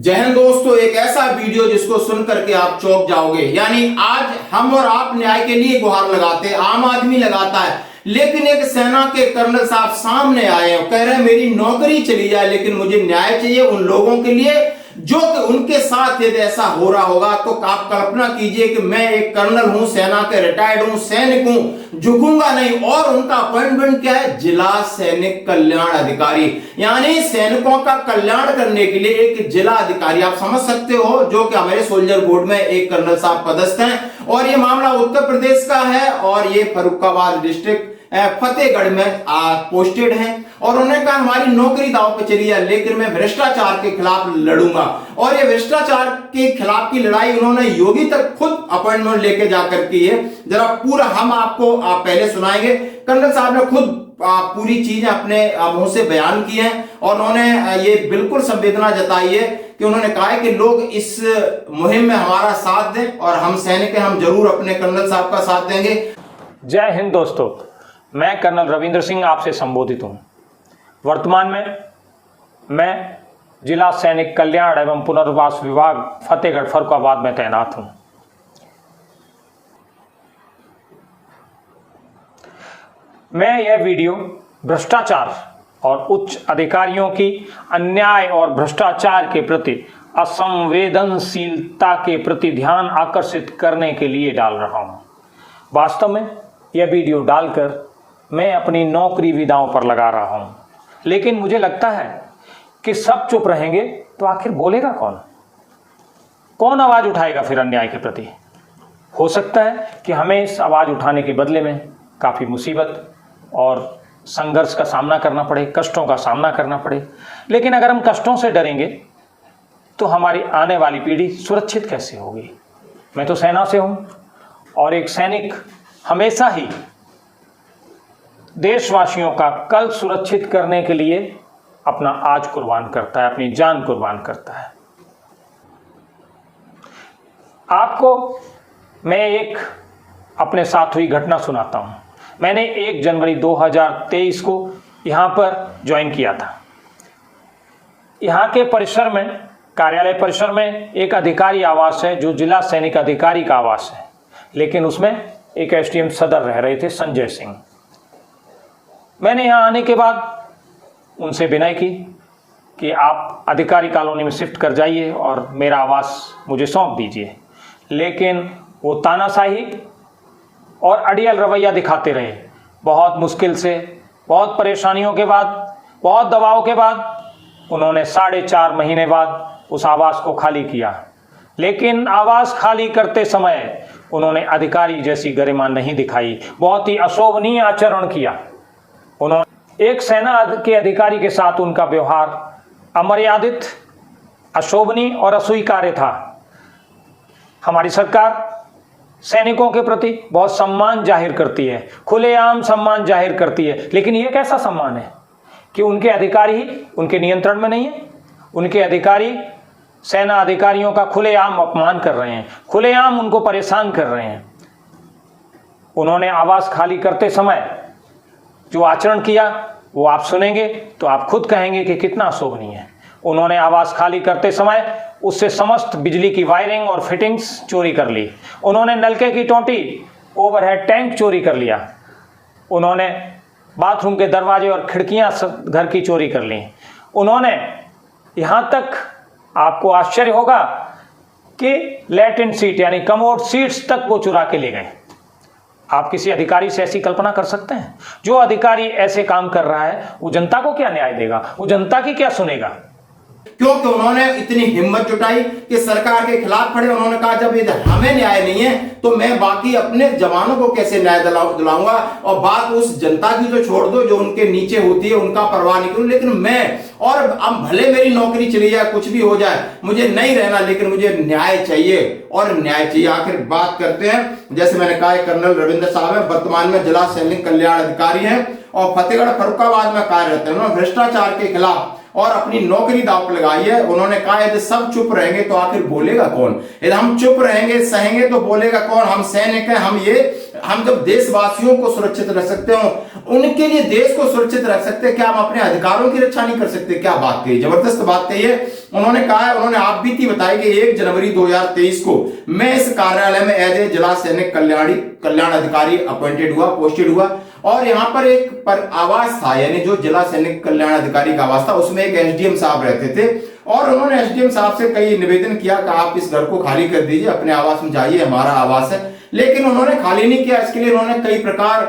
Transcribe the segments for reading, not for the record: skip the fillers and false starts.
जय हिंद दोस्तों, एक ऐसा वीडियो जिसको सुन करके आप चौंक जाओगे। यानी आज हम और आप न्याय के लिए गुहार लगाते, आम आदमी लगाता है, लेकिन एक सेना के कर्नल साहब सामने आए और कह रहे हैं मेरी नौकरी चली जाए लेकिन मुझे न्याय चाहिए उन लोगों के लिए जो कि उनके साथ यदि ऐसा हो रहा होगा। तो आप कल्पना कीजिए कि मैं एक कर्नल हूं, सेना के रिटायर्ड हूं, सैनिक हूं, झुकूंगा नहीं। और उनका अपॉइंटमेंट क्या है? जिला सैनिक कल्याण अधिकारी, यानी सैनिकों का कल्याण करने के लिए एक जिला अधिकारी, आप समझ सकते हो, जो कि हमारे सोल्जर बोर्ड में एक कर्नल साहब पदस्थ हैं। और ये मामला उत्तर प्रदेश का है और ये फर्रुखाबाद डिस्ट्रिक्ट फतेहगढ़ में पोस्टेड हैं। और उन्होंने कहा हमारी नौकरी दांव पे चली है लेकिन मैं भ्रष्टाचार के खिलाफ लड़ूंगा। और ये भ्रष्टाचार के खिलाफ की लड़ाई उन्होंने योगी तक खुद अपॉइंटमेंट लेके जाकर की है। जरा पूरा हम आपको पहले सुनाएंगे। कर्नल साहब ने खुद पूरी चीजें अपने मुंह से बयान की हैं और उन्होंने ये बिल्कुल संवेदना जताई है कि उन्होंने कहा है कि लोग इस मुहिम में हमारा साथ दें और हम सैनिक हैं, हम जरूर अपने कर्नल साहब का साथ देंगे। जय हिंद दोस्तों, मैं कर्नल रविंद्र सिंह आपसे संबोधित हूँ। वर्तमान में मैं जिला सैनिक कल्याण एवं पुनर्वास विभाग फतेहगढ़ फर्रुखाबाद में तैनात हूँ। मैं यह वीडियो भ्रष्टाचार और उच्च अधिकारियों की अन्याय और भ्रष्टाचार के प्रति असंवेदनशीलता के प्रति ध्यान आकर्षित करने के लिए डाल रहा हूँ। वास्तव में यह वीडियो डालकर मैं अपनी नौकरी विदाओं पर लगा रहा हूँ, लेकिन मुझे लगता है कि सब चुप रहेंगे तो आखिर बोलेगा कौन? कौन आवाज़ उठाएगा फिर अन्याय के प्रति? हो सकता है कि हमें इस आवाज़ उठाने के बदले में काफ़ी मुसीबत और संघर्ष का सामना करना पड़े, कष्टों का सामना करना पड़े। लेकिन अगर हम कष्टों से डरेंगे तो हमारी आने वाली पीढ़ी सुरक्षित कैसे होगी? मैं तो सेना से हूँ और एक सैनिक हमेशा ही देशवासियों का कल सुरक्षित करने के लिए अपना आज कुर्बान करता है, अपनी जान कुर्बान करता है। आपको मैं एक अपने साथ हुई घटना सुनाता हूं। मैंने 1 जनवरी 2023 को यहां पर ज्वाइन किया था। यहां के परिसर में, कार्यालय परिसर में एक अधिकारी आवास है जो जिला सैनिक अधिकारी का आवास है, लेकिन उसमें एक एसडीएम सदर रह रहे थे, संजय सिंह। मैंने यहाँ आने के बाद उनसे विनय की कि आप अधिकारी कॉलोनी में शिफ्ट कर जाइए और मेरा आवास मुझे सौंप दीजिए, लेकिन वो तानाशाही और अड़ियल रवैया दिखाते रहे। बहुत मुश्किल से, बहुत परेशानियों के बाद, बहुत दबाव के बाद उन्होंने 4.5 महीने बाद उस आवास को खाली किया। लेकिन आवास खाली करते समय उन्होंने अधिकारी जैसी गरिमा नहीं दिखाई, बहुत ही अशोभनीय आचरण किया। उन्होंने एक सेना के अधिकारी के साथ उनका व्यवहार अमर्यादित, अशोभनीय और अस्वीकार्य था। हमारी सरकार सैनिकों के प्रति बहुत सम्मान जाहिर करती है, खुलेआम सम्मान जाहिर करती है, लेकिन यह कैसा सम्मान है कि उनके अधिकारी ही उनके नियंत्रण में नहीं है? उनके अधिकारी सेना अधिकारियों का खुलेआम अपमान कर रहे हैं, खुलेआम उनको परेशान कर रहे हैं। उन्होंने आवास खाली करते समय जो आचरण किया वो आप सुनेंगे तो आप खुद कहेंगे कि कितना अशोभनीय है। उन्होंने आवास खाली करते समय उससे समस्त बिजली की वायरिंग और फिटिंग्स चोरी कर ली। उन्होंने नलके की टोंटी, ओवरहेड टैंक चोरी कर लिया। उन्होंने बाथरूम के दरवाजे और खिड़कियां घर की चोरी कर ली। उन्होंने यहाँ तक, आपको आश्चर्य होगा कि लैट्रिन सीट यानी कमोड सीट्स तक वो चुरा के ले गए। आप किसी अधिकारी से ऐसी कल्पना कर सकते हैं? जो अधिकारी ऐसे काम कर रहा है वो जनता को क्या न्याय देगा? वो जनता की क्या सुनेगा? क्योंकि उन्होंने इतनी हिम्मत जुटाई कि सरकार के खिलाफ खड़े। उन्होंने कहा जब इधर हमें न्याय नहीं है तो मैं बाकी अपने जवानों को कैसे न्याय दिलाऊंगा। और बात उस जनता की तो छोड़ दो जो उनके नीचे होती है, उनका परवाह नहीं करूं, लेकिन मैं, और अब भले मेरी नौकरी चली जाए, कुछ भी हो जाए, मुझे नहीं रहना, लेकिन मुझे न्याय चाहिए और न्याय चाहिए। आखिर बात करते हैं, जैसे मैंने कहा कर्नल रविंद्र साहब है, वर्तमान में जिला सैनिक कल्याण अधिकारी हैं और फतेहगढ़ फर्रुखाबाद में कार्यरत है। उन्होंने भ्रष्टाचार के खिलाफ और अपनी नौकरी दांव पे लगाई है। उन्होंने कहा यदि सब चुप रहेंगे तो आखिर बोलेगा कौन? यदि हम चुप रहेंगे, सहेंगे तो बोलेगा कौन? हम सैनिक हैं, हम ये हम जब देशवासियों को सुरक्षित रख सकते हो, उनके लिए देश को सुरक्षित रख सकते हैं, क्या हम अपने अधिकारों की रक्षा नहीं कर सकते? क्या बात कही, जबरदस्त बात कही है उन्होंने। कहा है, उन्होंने आप बीती बताई कि 1 जनवरी 2023 को मैं इस कार्यालय में एज ए जिला सैनिक कल्याण अधिकारी अपॉइंटेड हुआ, पोस्टेड हुआ, और यहाँ पर एक पर आवास था, यानी जो जिला सैनिक कल्याण अधिकारी का आवास था, उसमें एक एसडीएम साहब रहते थे, और उन्होंने एसडीएम साहब से कई निवेदन किया कि आप इस घर को खाली कर दीजिए, अपने आवास में जाइए, हमारा आवास है। लेकिन उन्होंने खाली नहीं किया। इसके लिए उन्होंने कई प्रकार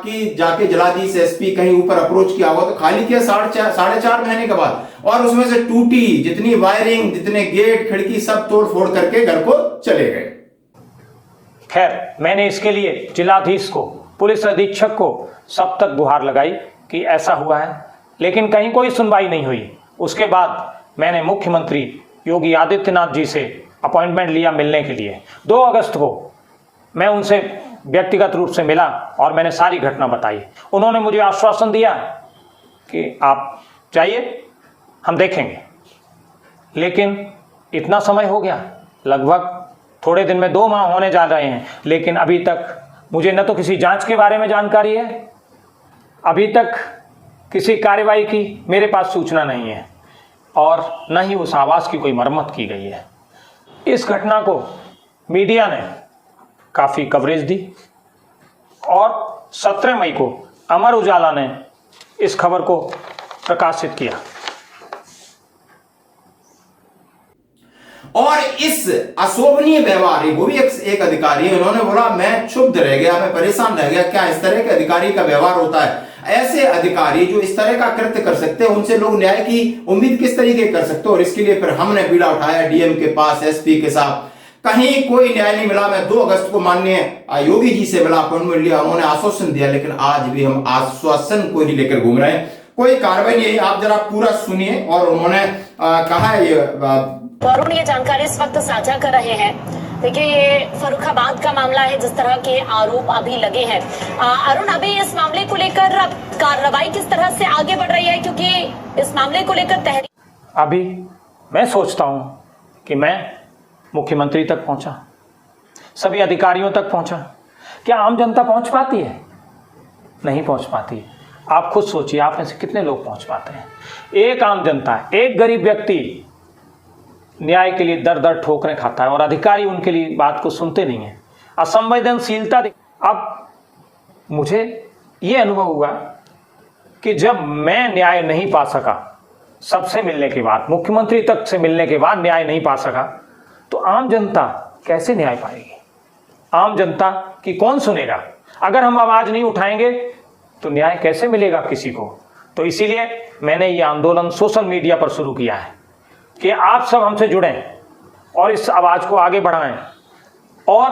की जाके जिलाधीश, एसपी कहीं ऊपर अप्रोच किया हुआ, तो खाली किया 4.5 महीने के बाद, और उसमें से टूटी जितनी वायरिंग, जितने गेट खिड़की सब तोड़ फोड़ करके घर को चले गए। खैर, मैंने इसके लिए जिलाधीश को, पुलिस अधीक्षक को सब तक गुहार लगाई कि ऐसा हुआ है, लेकिन कहीं कोई सुनवाई नहीं हुई। उसके बाद मैंने मुख्यमंत्री योगी आदित्यनाथ जी से अपॉइंटमेंट लिया मिलने के लिए। 2 अगस्त को मैं उनसे व्यक्तिगत रूप से मिला और मैंने सारी घटना बताई। उन्होंने मुझे आश्वासन दिया कि आप जाइए, हम देखेंगे। लेकिन इतना समय हो गया, लगभग थोड़े दिन में 2 माह होने जा रहे हैं, लेकिन अभी तक मुझे न तो किसी जांच के बारे में जानकारी है, अभी तक किसी कार्रवाई की मेरे पास सूचना नहीं है, और न ही उस आवास की कोई मरम्मत की गई है। इस घटना को मीडिया ने काफ़ी कवरेज दी, और 17 मई को अमर उजाला ने इस खबर को प्रकाशित किया। और इस अशोभनीय व्यवहार, वो भी एक अधिकारी है, उन्होंने बोला मैं क्षुब्ध रह गया, मैं परेशान रह गया, क्या इस तरह के अधिकारी का व्यवहार होता है? ऐसे अधिकारी जो इस तरह का कृत्य कर सकते हैं, उनसे लोग न्याय की उम्मीद किस तरीके कर सकते हो? और इसके लिए फिर हमने बीड़ा उठाया डीएम के पास, एसपी के साथ, कहीं कोई न्याय नहीं मिला। मैं 2 अगस्त को माननीय योगी जी से मिला, अपॉइंटमेंट लिया, उन्होंने आश्वासन दिया, लेकिन आज भी हम आश्वासन को ही लेकर घूम रहे हैं, कोई कार्रवाई नहीं है। आप जरा पूरा सुनिए। और उन्होंने कहा है, वरुण ये जानकारी इस वक्त साझा कर रहे हैं। देखिए, ये फर्रुखाबाद का मामला है, जिस तरह के आरोप अभी लगे हैं। अरुण, अभी इस मामले को लेकर अब कार्रवाई किस तरह से आगे बढ़ रही है, क्योंकि इस मामले को लेकर तहरीर अभी मैं सोचता हूं कि मैं मुख्यमंत्री तक पहुंचा, सभी अधिकारियों तक पहुंचा, क्या आम जनता पहुंच पाती है? नहीं पहुंच पाती। आप खुद सोचिए, आप में से कितने लोग पहुंच पाते हैं? एक आम जनता, एक गरीब व्यक्ति न्याय के लिए दर दर ठोकरें खाता है, और अधिकारी उनके लिए बात को सुनते नहीं है, असंवेदनशीलता। अब मुझे ये अनुभव हुआ कि जब मैं न्याय नहीं पा सका, सबसे मिलने के बाद, मुख्यमंत्री तक से मिलने के बाद न्याय नहीं पा सका, तो आम जनता कैसे न्याय पाएगी? आम जनता की कौन सुनेगा? अगर हम आवाज नहीं उठाएंगे तो न्याय कैसे मिलेगा किसी को? तो इसीलिए मैंने ये आंदोलन सोशल मीडिया पर शुरू किया है कि आप सब हमसे जुड़ें और इस आवाज को आगे बढ़ाएं, और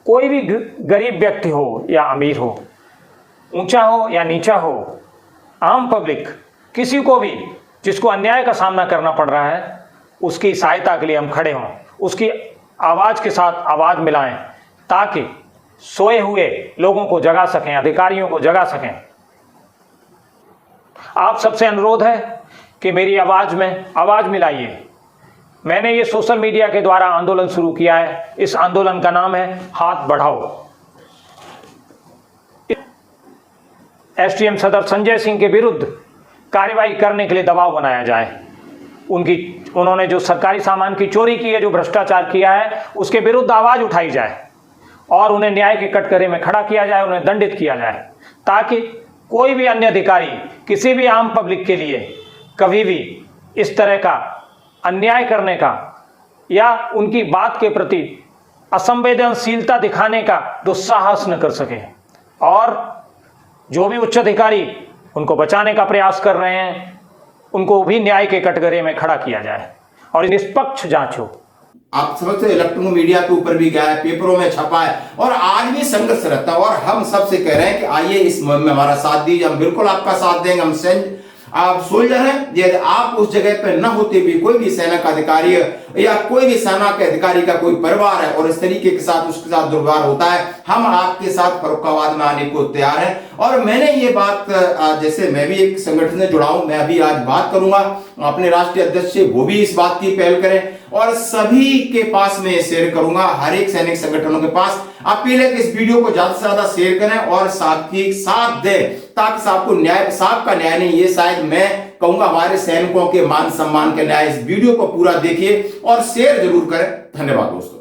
कोई भी गरीब व्यक्ति हो या अमीर हो, ऊंचा हो या नीचा हो, आम पब्लिक, किसी को भी जिसको अन्याय का सामना करना पड़ रहा है, उसकी सहायता के लिए हम खड़े हों, उसकी आवाज के साथ आवाज मिलाएं, ताकि सोए हुए लोगों को जगा सकें, अधिकारियों को जगा सकें। आप सबसे अनुरोध है कि मेरी आवाज में आवाज मिलाइए। मैंने ये सोशल मीडिया के द्वारा आंदोलन शुरू किया है। इस आंदोलन का नाम है हाथ बढ़ाओ। एसडीएम सदर संजय सिंह के विरुद्ध कार्रवाई करने के लिए दबाव बनाया जाए। उन्होंने जो सरकारी सामान की चोरी की है, जो भ्रष्टाचार किया है, उसके विरुद्ध आवाज उठाई जाए और उन्हें न्याय के कटघरे में खड़ा किया जाए, उन्हें दंडित किया जाए, ताकि कोई भी अन्य अधिकारी किसी भी आम पब्लिक के लिए कभी भी इस तरह का अन्याय करने का या उनकी बात के प्रति असंवेदनशीलता दिखाने का दुस्साहस न कर सके। और जो भी उच्च अधिकारी उनको बचाने का प्रयास कर रहे हैं, उनको भी न्याय के कटघरे में खड़ा किया जाए और निष्पक्ष जांच हो। आप समझते, इलेक्ट्रॉनिक मीडिया के ऊपर भी गया है, पेपरों में छपा है, और आज भी संघर्ष रहता है। और हम सबसे कह रहे हैं कि आइए इस मुहिम में हमारा साथ दीजिए। हम बिल्कुल आपका साथ देंगे। हम आप सोल्जर हैं, यदि आप उस जगह पर न होते भी कोई भी सेना का अधिकारी या कोई भी सेना के अधिकारी का कोई परिवार है और इस तरीके के साथ उसके साथ दुर्व्यवहार होता है, हम आपके साथ फर्रुखाबाद में आने को तैयार हैं। और मैंने ये बात, जैसे मैं भी एक संगठन से जुड़ा हूं, मैं अभी आज बात करूंगा अपने राष्ट्रीय अध्यक्ष से, वो भी इस बात की पहल करें और सभी के पास में शेयर करूंगा, हर एक सैनिक संगठनों के पास अपील है कि इस वीडियो को ज्यादा से ज्यादा शेयर करें और साथ दें, ताकि साहब का न्याय नहीं, ये शायद मैं कहूंगा हमारे सैनिकों के मान सम्मान के न्याय। इस वीडियो को पूरा देखिए और शेयर जरूर करें। धन्यवाद दोस्तों।